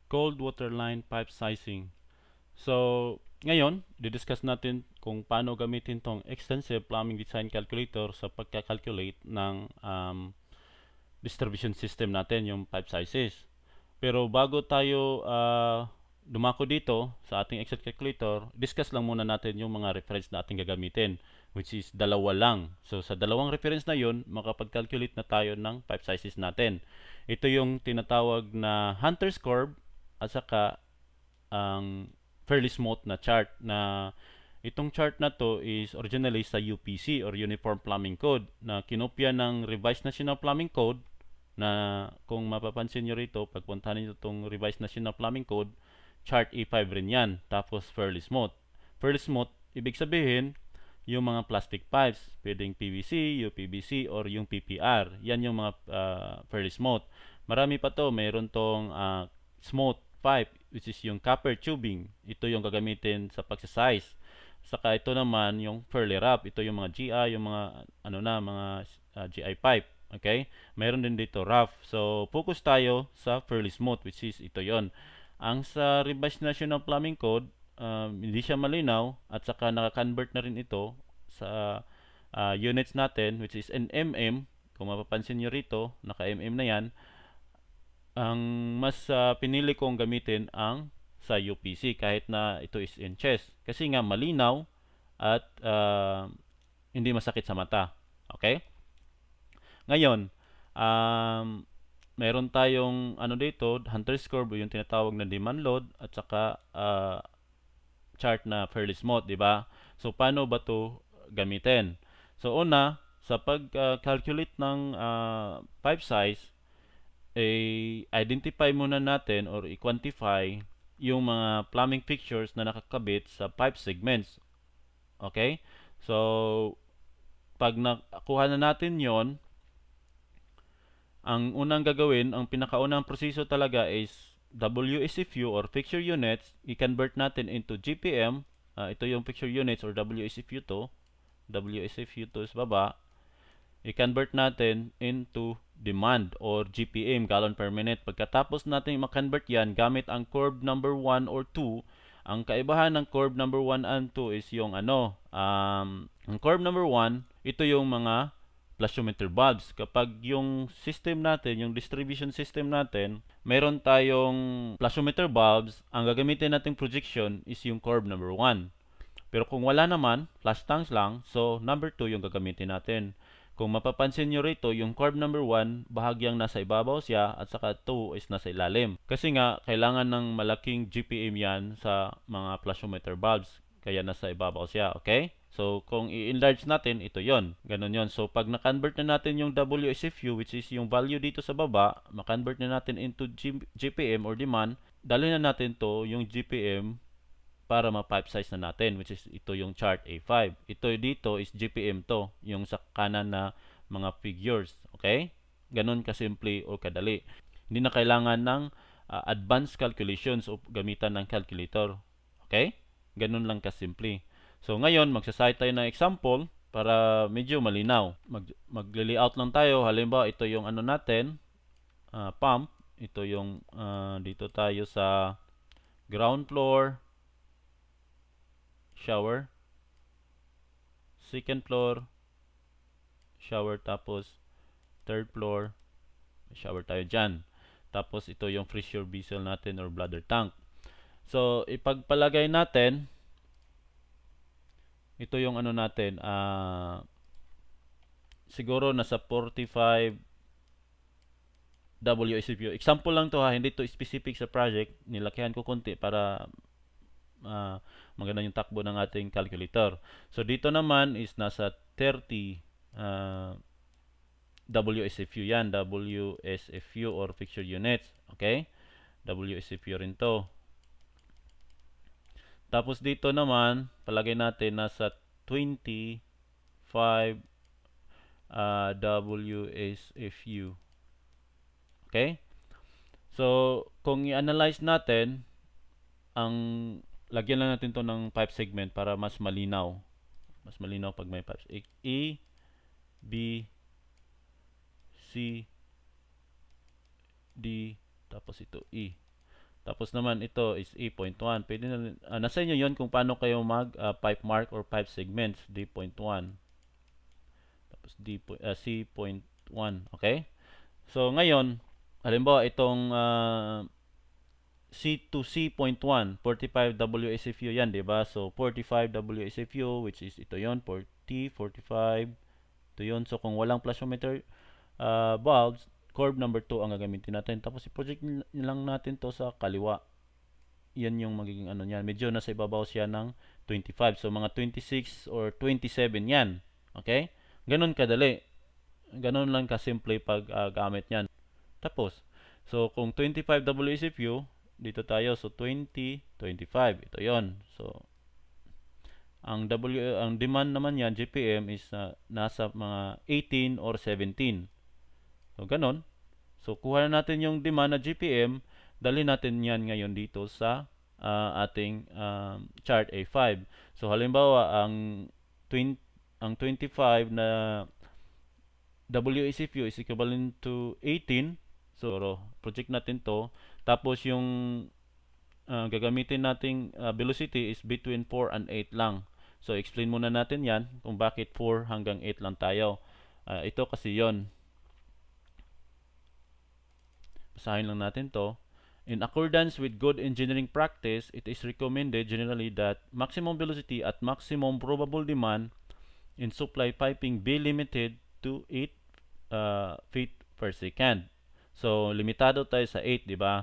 cold water line pipe sizing. So, ngayon, didiscuss natin kung paano gamitin tong extensive plumbing design calculator sa pagka-calculate ng distribution system natin, yung pipe sizes. Pero bago tayo dumako dito sa ating Excel calculator, discuss lang muna natin yung mga reference na ating gagamitin, which is dalawa lang. So sa dalawang reference na yun, makapag-calculate na tayo ng pipe sizes natin. Ito yung tinatawag na Hunter's curve at saka ang fairly smooth na chart na itong chart na to is originally sa UPC or Uniform Plumbing Code na kinopya ng Revised National Plumbing Code na kung mapapansin nyo rito, pagpuntahan nyo itong Revised National Plumbing Code, chart E5 rin yan. Tapos fairly smooth. Fairly smooth, ibig sabihin, yung mga plastic pipes, pwedeng PVC, UPVC, or yung PPR. Yan yung mga fairly smooth. Marami pa to, mayroon tong smooth pipe, which is yung copper tubing. Ito yung gagamitin sa pagsasize. Saka ito naman yung fairly rough. Ito yung mga GI, yung mga mga GI pipe. Okay? Mayroon din dito rough. So, focus tayo sa fairly smooth, which is ito yon. Ang sa Revised National Plumbing Code, hindi siya malinaw at saka naka-convert na rin ito sa units natin, which is in mm. Kung mapapansin nyo rito, naka-mm na yan. Ang mas pinili kong gamitin ang sa UPC kahit na ito is inches. Kasi nga malinaw at hindi masakit sa mata. Okay? Ngayon, meron tayong dito, Hunter's curve, yung tinatawag na demand load at saka chart na fairly smooth, di ba? So paano ba 'to gamitin? So una, sa pag-calculate ng pipe size, identify muna natin or i-quantify yung mga plumbing fixtures na nakakabit sa pipe segments. Okay? So, pag nakuha na natin yon, ang unang gagawin, ang pinakaunang proseso talaga is WSFU or fixture units, i-convert natin into GPM. Ito yung fixture units or WSFU to. WSFU to is baba. I-convert natin into demand or GPM, gallon per minute. Pagkatapos natin ma-convert yan gamit ang curve number 1 or 2, ang kaibahan ng curve number 1 and 2 is yung ang curve number 1, ito yung mga pluviometer bulbs. Kapag yung system natin, yung distribution system natin, meron tayong pluviometer bulbs, ang gagamitin nating projection is yung curve number 1. Pero kung wala naman, flash tanks lang, so number 2 yung gagamitin natin. Kung mapapansin nyo rito, yung curve number 1, bahagyang nasa ibabaw siya at saka 2 is nasa ilalim. Kasi nga, kailangan ng malaking GPM yan sa mga pluviometer bulbs. Kaya nasa ibabaw siya, okay? So, kung i-enlarge natin, ito yon. Ganun yon. So, pag na-convert na natin yung WSFU, which is yung value dito sa baba, ma-convert na natin into GPM or demand, dali na natin to yung GPM para ma-pipe size na natin, which is ito yung chart A5. Ito dito is GPM to, yung sa kanan na mga figures. Okay? Ganun kasimple o kadali. Hindi na kailangan ng advanced calculations o gamitan ng calculator. Okay? Ganun lang kasimple. So ngayon, magsasite tayo ng example para medyo malinaw. Mag-layout lang tayo. Halimbawa, ito yung natin, pump. Ito yung dito tayo sa ground floor, shower, second floor, shower, tapos third floor, shower tayo dyan. Tapos ito yung pressure vessel natin or bladder tank. So, ipagpalagay natin, ito yung natin, siguro nasa 45 WSFU. Example lang to ha, hindi to specific sa project. Nilakihan ko konti para maganda yung takbo ng ating calculator. So, dito naman is nasa 30 WSFU yan. WSFU or fixture units. Okay? WSFU rin to. Tapos dito naman, palagay natin nasa 25 WSFU. Okay? So, kung i-analyze natin, ang lagyan lang natin to ng pipe segment para mas malinaw. Mas malinaw pag may pipes. E, B, C, D, tapos ito E. Tapos naman ito is E.1. Pwede na nasa inyo 'yon kung paano kayo mag pipe mark or pipe segments D.1. Tapos C.1, okay? So ngayon, halimbawa itong C to C.1, 45 WSFU yan, 'di ba? So 45 WSFU, which is ito 'yon, 40, 45, ito 'yon. So kung walang pluviometer bulbs, curve number 2 ang gagamitin natin. Tapos i-project lang natin to sa kaliwa. Yan yung magiging ano niyan. Medyo nasa ibabaw siya ng 25. So mga 26 or 27 yan. Okay? Ganun kadali. Ganun lang kasimple pag gamit niyan. Tapos, so kung 25 WSFU, dito tayo. So 20, 25. Ito yon. So ang demand naman yan, GPM is nasa mga 18 or 17. So ganun. So kuha na natin yung demand na GPM, dalhin natin yan ngayon dito sa ating chart A5. So halimbawa ang 25 na WSFU is equivalent to 18. So project natin to. Tapos yung gagamitin nating velocity is between 4 and 8 lang. So explain muna natin yan kung bakit 4 hanggang 8 lang tayo. Ito kasi yon. Basahin lang natin to. In accordance with good engineering practice, it is recommended generally that maximum velocity at maximum probable demand in supply piping be limited to 8 feet per second. So, limitado tayo sa 8, di ba?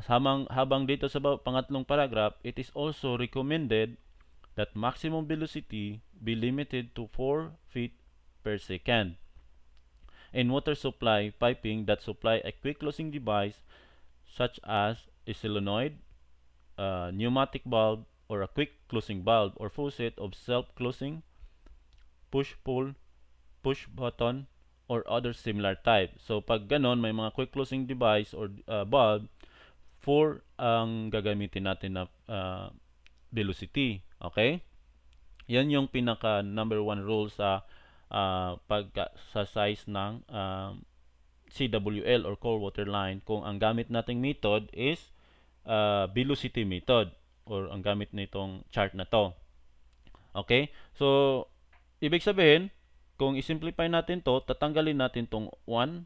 Habang dito sa pangatlong paragraph, it is also recommended that maximum velocity be limited to 4 feet per second. In water supply piping that supply a quick closing device such as a solenoid, pneumatic valve, or a quick closing valve or faucet of self-closing, push-pull, push-button, or other similar type. So pag ganon, may mga quick closing device or valve, 4 ang gagamitin natin na velocity. Okay? Yan yung pinaka number 1 rule sa sa size ng CWL or cold water line kung ang gamit nating method is velocity method or ang gamit nitong chart na to. Okay? So, ibig sabihin, kung i-simplify natin to, tatanggalin natin tong 1,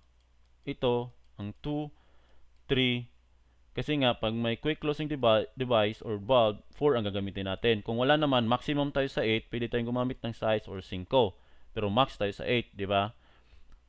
ito, ang 2, 3, kasi nga, pag may quick closing device or valve, 4 ang gagamitin natin. Kung wala naman, maximum tayo sa 8, pwede tayong gumamit ng size or 5. Pero max tayo sa 8, di ba?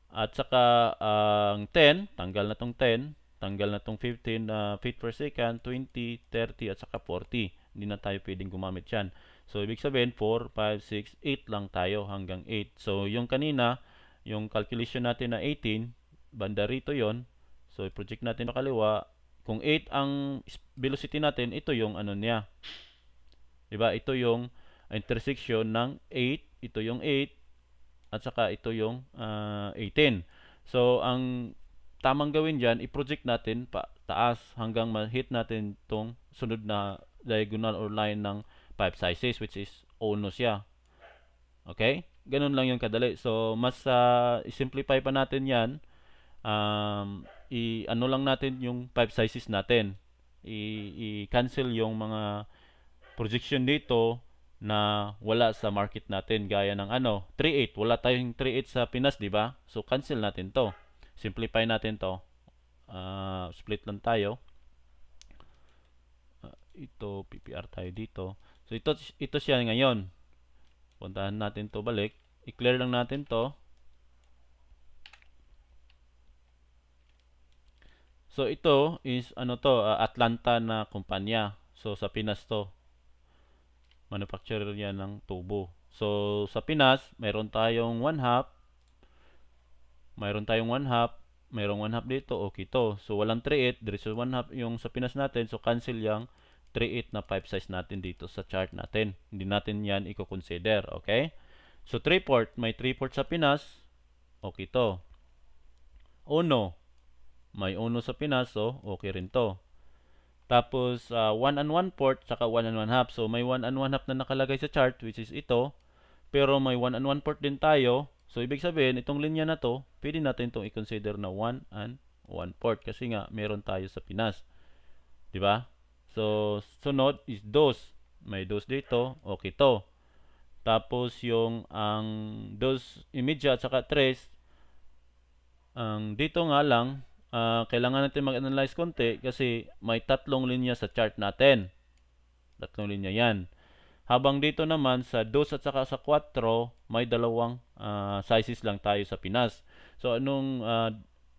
At saka, ang 10, tanggal na tong 10, tanggal na tong 15 feet per second, 20, 30, at saka 40. Hindi na tayo pwedeng gumamit yan. So, ibig sabihin, 4, 5, 6, 8 lang tayo hanggang 8. So, yung kanina, yung calculation natin na 18, banda rito yon. So, i-project natin sa kaliwa. Kung 8 ang velocity natin, ito yung ano niya. Diba? Ito yung intersection ng 8, ito yung 8, at saka ito yung 18. So, ang tamang gawin dyan, i-project natin pa taas hanggang ma-hit natin itong sunod na diagonal or line ng pipe sizes, which is ono siya. Okay? Ganun lang yung kadali. So, mas i-simplify pa natin yan. Ano lang natin yung pipe sizes natin. I-cancel yung mga projection dito na wala sa market natin gaya ng 3.8. Wala tayong 3.8 sa Pinas, di ba? So cancel natin to. Simplify natin to. Split lang tayo. Ito PPR tayo dito. So ito siya ngayon. Puntahan natin to balik. I-clear lang natin to. So ito is Atlanta na kumpanya. So sa Pinas to. Manufacturer yan ng tubo. So sa Pinas, mayroon tayong 1/2. Mayroon tayong 1/2. Mayroong 1/2 dito, okay to. So walang 3/8, diretso 1/2 yung sa Pinas natin. So cancel yung 3/8 na pipe size natin dito sa chart natin. Hindi natin yan i-consider, okay? So 3/4, may 3/4 sa Pinas. Okay to. Uno, may uno sa Pinas, so okay rin to. Tapos 1 and 1/4 saka 1 and 1/2. So may 1 and 1/2 na nakalagay sa chart, which is ito. Pero may 1 and 1/4 din tayo. So ibig sabihin, itong linya na to, pwede natin itong i-consider na 1 and 1/4 kasi nga meron tayo sa Pinas. 'Di ba? So, sunod is dos. May dos dito. Okay to. Tapos, yung ang dos imidya at saka tres, ang dito nga lang, kailangan natin mag-analyze konti kasi may tatlong linya sa chart natin. Tatlong linya yan. Habang dito naman sa 2 at saka sa 4, may dalawang sizes lang tayo sa Pinas. So anong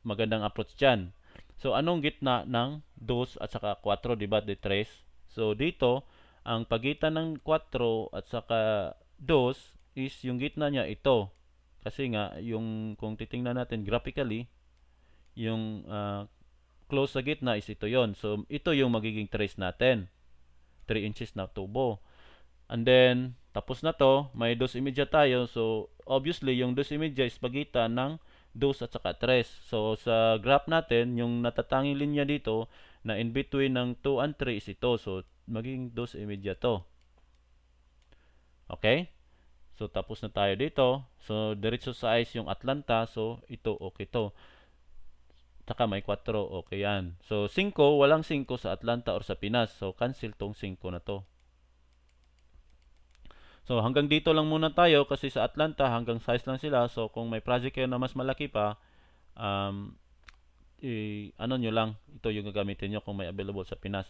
magandang approach diyan? So anong gitna ng 2 at saka 4, di ba? De 3. So dito, ang pagitan ng 4 at saka 2 is yung gitna niya ito. Kasi nga yung kung titingnan natin graphically, yung close sa gitna is ito yon. So ito yung magiging trace natin. 3 inches na tubo. And then, tapos na to, may dos imidya tayo. So, obviously, yung dos imidya is pagitan ng dos at saka tres. So, sa graph natin, yung natatanging linya dito na in between ng 2 and 3 is ito. So, maging dos imidya to. Okay? So, tapos na tayo dito. So, diretso sa ice yung Atlanta. So, ito, okay to. Saka may 4, okay yan. So, 5, walang 5 sa Atlanta or sa Pinas. So, cancel tong 5 na to. So hanggang dito lang muna tayo kasi sa Atlanta hanggang size lang sila. So kung may project kayo na mas malaki pa, um, ano nyo lang, ito yung gagamitin nyo kung may available sa Pinas.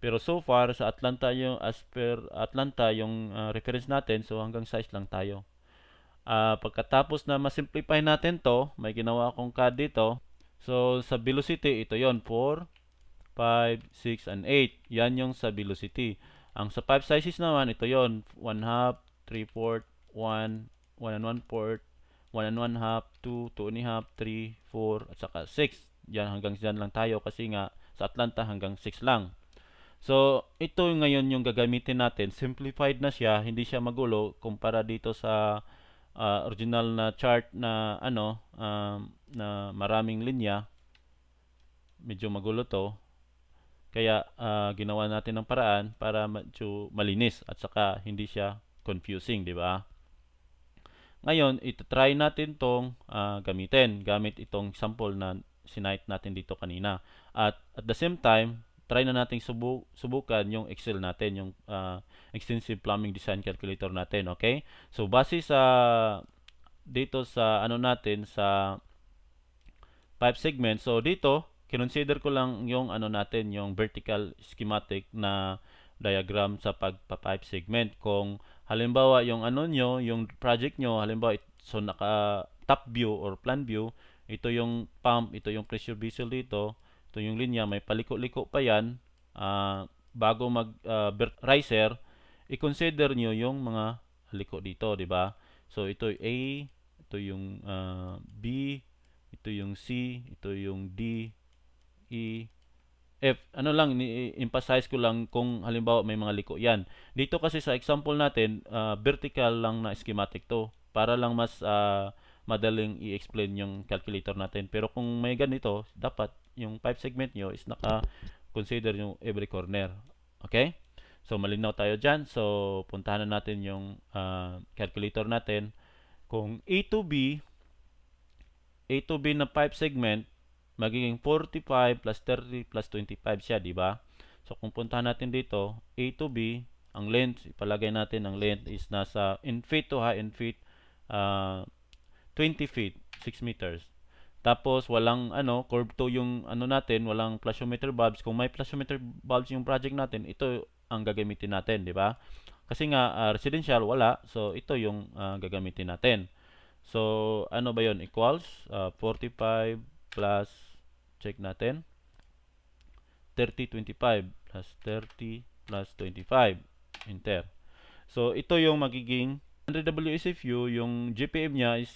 Pero so far sa Atlanta yung as per Atlanta yung reference natin, so hanggang size lang tayo. Pagkatapos na ma-simplify natin to, may ginawa akong CAD dito. So sa velocity ito yon 4, 5, 6, and 8. Yan yung sa velocity. Ang sa 5 sizes naman, ito yon 1 half, 3/4, 1, 1 and 1/4, 1 and 1 half, 2, 2 and a half, 3, 4, at saka 6. Yan, hanggang dyan lang tayo kasi nga sa Atlanta hanggang 6 lang. So, ito ngayon yung gagamitin natin. Simplified na siya, hindi siya magulo kumpara dito sa original na chart na na maraming linya. Medyo magulo to. Kaya ginawa natin ng paraan para medyo malinis at saka hindi siya confusing, di ba? Ngayon, ito-try natin tong gamitin gamit itong sample na sinight natin dito kanina. At the same time, try na nating subukan yung Excel natin, yung Extensive Plumbing Design Calculator natin, okay? So base sa dito sa ano natin sa 5 segments. So dito, kinonsider ko lang yung ano natin, yung vertical schematic na diagram sa pagpa-5 segment. Kung halimbawa yung ano nyo, yung project nyo, halimbawa so naka top view or plan view, ito yung pump, ito yung pressure vessel dito, ito yung linya, may paliko-liko pa yan. Bago mag riser, i-consider nyo yung mga liko dito, di ba? So ito A, ito yung B, ito yung C, ito yung D, E, F. Ano lang, emphasize ko lang kung halimbawa may mga liko yan. Dito kasi sa example natin, vertical lang na schematic to. Para lang mas madaling i-explain yung calculator natin. Pero kung may ganito, dapat yung 5 segment nyo is naka-consider yung every corner. Okay? So, malinaw tayo dyan. So, puntahan na natin yung calculator natin. Kung A to B, na 5 segment, magiging 45 plus 30 plus 25 siya, di ba? So kung puntahan natin dito, A to B, ang length, ipalagay natin ang length is nasa in feet to high in feet, 20 feet, 6 meters. Tapos walang curve to yung natin, walang pluviometer bulbs. Kung may pluviometer bulbs yung project natin, ito ang gagamitin natin, di ba? Kasi nga residential wala, so ito yung gagamitin natin. So ano ba 'yon? Equals 45 plus check natin 30 25 plus 30 plus 25 enter. So ito yung magiging 100 WSFU, yung GPM niya is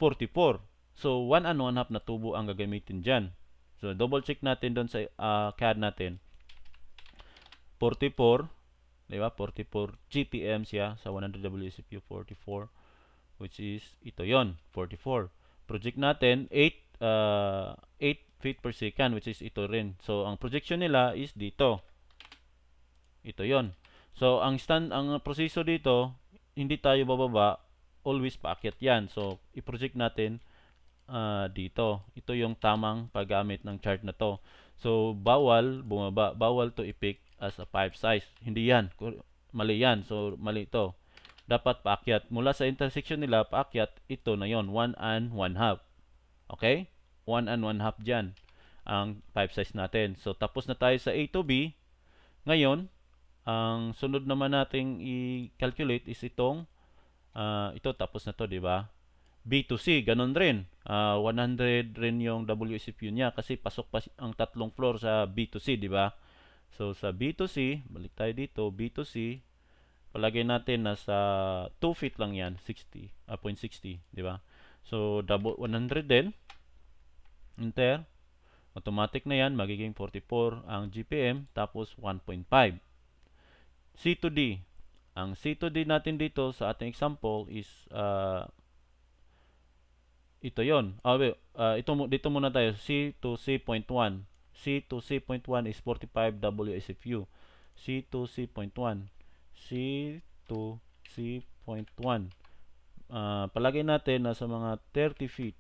44. So 1 and 1 half na tubo ang gagamitin diyan. So double check natin doon sa CAD natin. 44, di ba? 44 GPM siya sa 100 WSFU 44, which is ito yon 44. Project natin 8 feet per second, which is ito rin. So ang projection nila is dito, ito yon. So ang proseso dito, hindi tayo bababa, always paakyat yan. So i-project natin dito. Ito yung tamang paggamit ng chart na to. So, bawal bumaba, bawal to i-pick as a 5 size. Hindi yan. Mali yan. So, mali ito. Dapat paakyat. Mula sa intersection nila, paakyat, ito na yon 1 and 1 half. Okay? 1 and 1 half dyan ang 5 size natin. So, tapos na tayo sa A to B. Ngayon, ang sunod naman nating i-calculate is ito tapos na to, di ba? B to C, ganun rin. 100 rin yung WSFU niya kasi pasok pa ang tatlong floor sa B to C, di ba? So, sa B to C, balik tayo dito, B to C, palagay natin na sa 2 feet lang yan, 0.60, di ba? So, 100 din. Enter. Automatic na yan, magiging 44 ang GPM, tapos 1.5. C to D. Ang C to D natin dito sa ating example is ito yon. Dito muna tayo. C to C.1. C to C.1 is 45 WSFU. C to C.1. C to C.1. Palagay natin na sa mga 30 feet.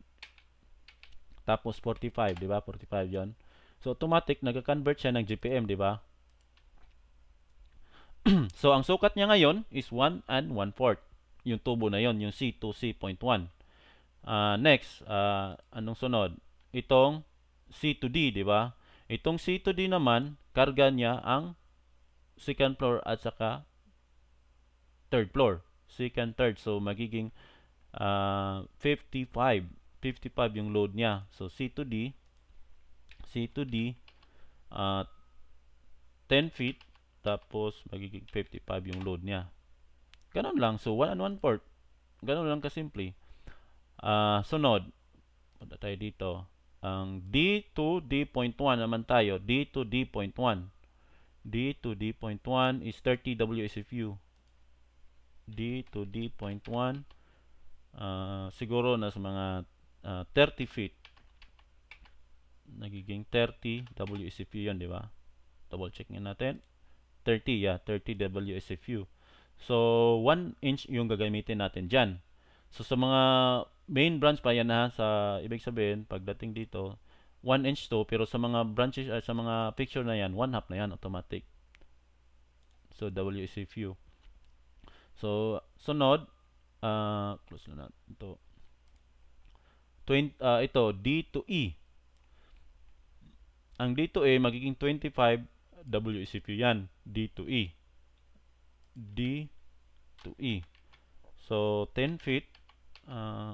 Tapos 45, di ba? 45 yon. So automatic nagka-convert siya ng GPM, di ba? So ang sukat niya ngayon is 1 and 1/4. Yung tubo na yon, yung C to C.1. Next, anong sunod? Itong C to D, di ba? Itong C to D naman, karga niya ang second floor at saka third floor. Second, third. So, magiging 55. 55 yung load niya. So, C to D, uh, 10 feet, tapos magiging 55 yung load niya. Ganun lang. So, 1 and 1/4. Ganun lang kasimple. Sunod, punta tayo dito. Ang D to D.1 naman tayo. D to D.1. D to D.1 is 30 WSFU. D to D.1 siguro nasa mga 30 feet. Nagiging 30 WSFU yan, di ba? Double check nga natin. 30, yeah. 30 WSFU. So, 1 inch yung gagamitin natin dyan. So, sa mga main branch pa yan ha, sa ibig sabihin, pagdating dito, 1 inch to, pero sa mga branches, sa mga picture na yan, 1/2 na yan, automatic. So, WSFU. So, sunod, close na natin ito. Ito, D to E. Ang D to E, magiging 25 WSFU yan. D to E. D to E. So, 10 feet,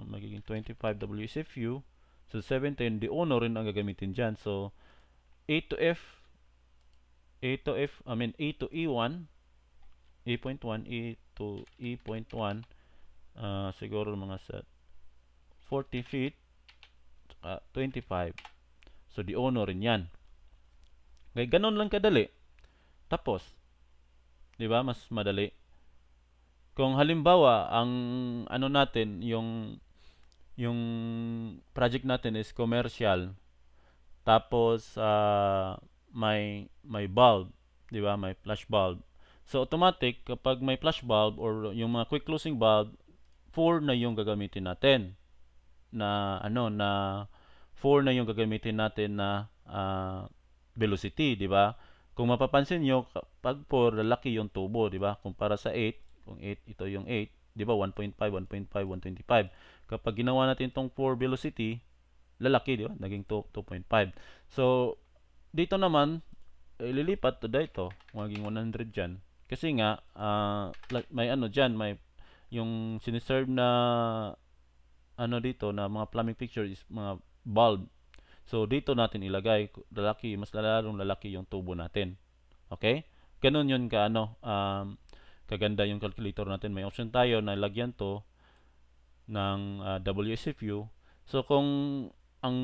magiging 25 WSFU. So, 17, di ono rin ang gagamitin dyan. So, A to E1, E.1, E to E.1, siguro mga sa 40 feet, 25. So, di ono rin yan. Okay, ganun lang kadali. Tapos, di ba, mas madali. Kung halimbawa, ang ano natin, yung project natin is commercial, tapos may bulb, di ba? May flash bulb. So automatic kapag may flash bulb or yung mga quick closing bulb, 4 na yung gagamitin natin na 4 na yung gagamitin natin na velocity, di ba? Kung mapapansin nyo, pag 4, lalaki yung tubo, di ba? Kumpara sa 8, kung 8, ito yung 8, di ba? 1.5, 1.5, 125. Kapag ginawa natin itong 4 velocity, lalaki, di ba? Naging 2.5. So, dito naman, ililipat to dito, maging 100 dyan. Kasi nga, may ano dyan, may yung siniserve na ano dito na mga plumbing fixture is mga bulb. So, dito natin ilagay, lalaki, mas lalong lalaki yung tubo natin. Okay? Ganun yun kaganda yung calculator natin. May option tayo na lagyan to ng WSFU. So, kung ang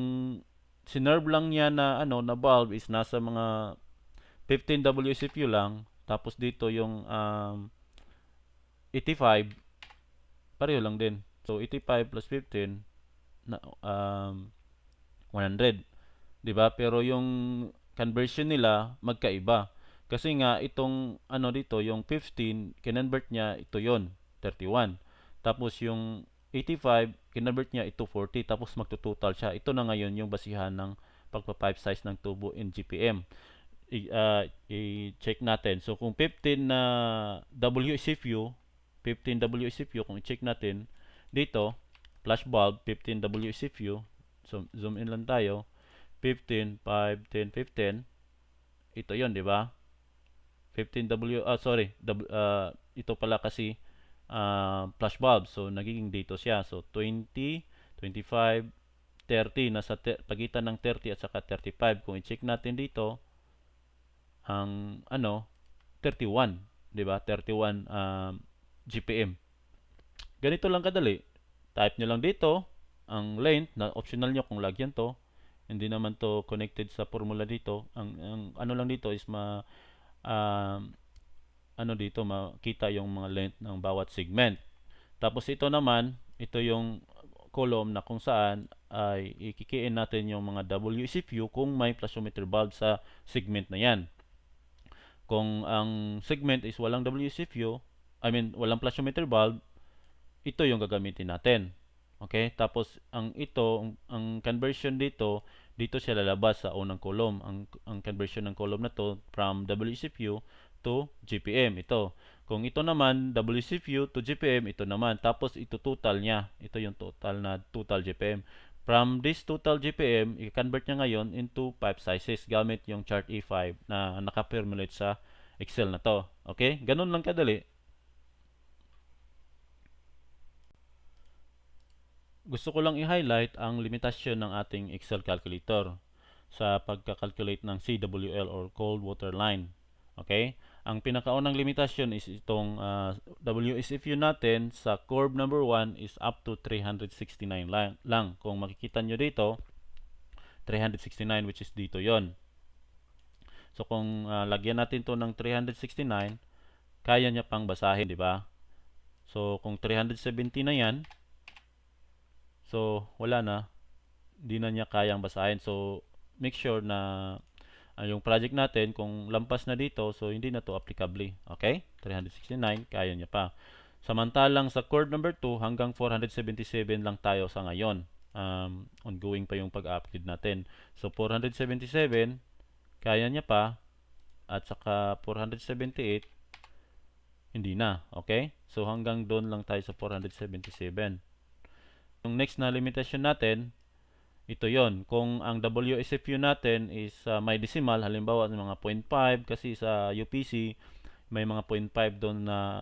sinerve lang niya na na bulb is nasa mga 15 WSFU lang, tapos dito yung 85, pareho lang din. So, 85 plus 15 na 100. 'Di ba? Pero yung conversion nila magkaiba. Kasi nga itong dito, yung 15, kinonvert niya ito 'yon, 31. Tapos yung 85, kinonvert niya ito 40, tapos magto-total siya. Ito na ngayon yung basihan ng pagpa-pipe size ng tubo in GPM. I-check natin. So kung 15 na WSFU, 15 WSFU, kung i-check natin dito, flash bulb, 15 WSFU, so zoom in lang tayo, 15, 5, 10, 15, ito yon, di ba? 15 sorry, ito pala kasi flash bulb, so nagiging dito siya. So 20, 25, 30, nasa pagitan ng 30 at saka 35. Kung i-check natin dito, ang 31, 'di ba? 31 GPM. Ganito lang kadali. Type nyo lang dito ang length na optional nyo kung lagyan to. Hindi naman to connected sa formula dito. Ang ano lang dito is um, dito makita yung mga length ng bawat segment. Tapos ito naman, ito yung column na kung saan ay ikikiin natin yung mga WSFU kung may plasmometer bulb sa segment na yan. Kung ang segment is walang WSFU, walang plasmometer bulb, ito yung gagamitin natin. Okay? Tapos ang conversion dito siya lalabas sa unang column. Ang conversion ng column na to from WSFU to GPM. Ito. Kung ito naman WSFU to GPM, ito naman. Tapos ito total niya. Ito yung total GPM. From this total GPM, i-convert niya ngayon into pipe sizes gamit yung chart E5 na naka-formulate sa Excel na to. Okay? Ganun lang kadali. Gusto ko lang i-highlight ang limitasyon ng ating Excel calculator sa pagka-calculate ng CWL or cold water line. Okay? Ang pinakaunang limitasyon is itong WSFU natin sa curve number 1 is up to 369 lang. Kung makikita nyo dito, 369 which is dito yon. So kung lagyan natin to ng 369, kaya niya pang basahin, di ba? So kung 370 na yan, so wala na, di na niya kayang basahin. So make sure na yung project natin kung lampas na dito, so hindi na to applicable. Okay? 369, kaya niya pa. Samantalang sa chord number 2 hanggang 477 lang tayo sa ngayon. Ongoing pa yung pag-upgrade natin. So 477, kaya niya pa. At saka 478, hindi na. Okay? So hanggang doon lang tayo sa 477. Yung next na limitation natin, ito yon. Kung ang WSFU natin is may decimal, halimbawa ng mga 0.5, kasi sa UPC may mga 0.5 doon na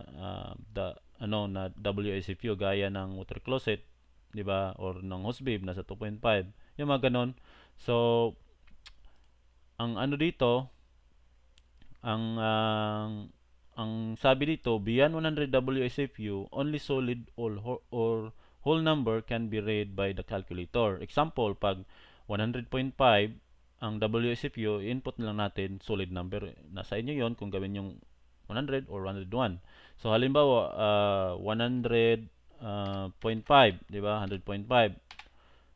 na WSFU gaya ng water closet, 'di ba? Or ng hose babe nasa 2.5. Yung mga ganon. So ang dito, ang sabi dito, beyond 100 WSFU, only solid or whole number can be read by the calculator. Example, pag 100.5 ang WSFU, input lang natin solid number. Nasa inyo yon kung gawin yung 100 or 101. So halimbawa 100.5, di ba? 100.5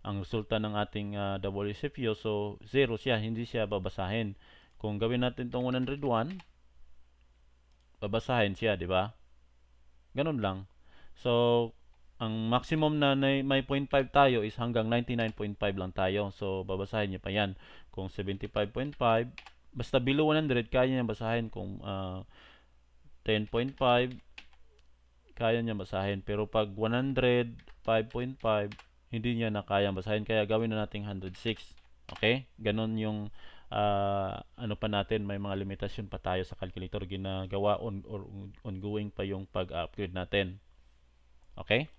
ang resulta ng ating WSFU. So 0 siya, hindi siya babasahin. Kung gawin natin tong 101, babasahin siya, di ba? Ganun lang. So ang maximum na may 0.5 tayo is hanggang 99.5 lang tayo. So babasahin niya pa yan. Kung 75.5, basta below 100, kaya niya basahin. Kung 10.5, kaya niya basahin. Pero pag 100, 5.5, hindi niya na kaya basahin. Kaya gawin na natin 106. Okay? Ganon yung ano pa natin, may mga limitasyon pa tayo sa calculator ginagawa or ongoing pa yung pag-upgrade natin. Okay?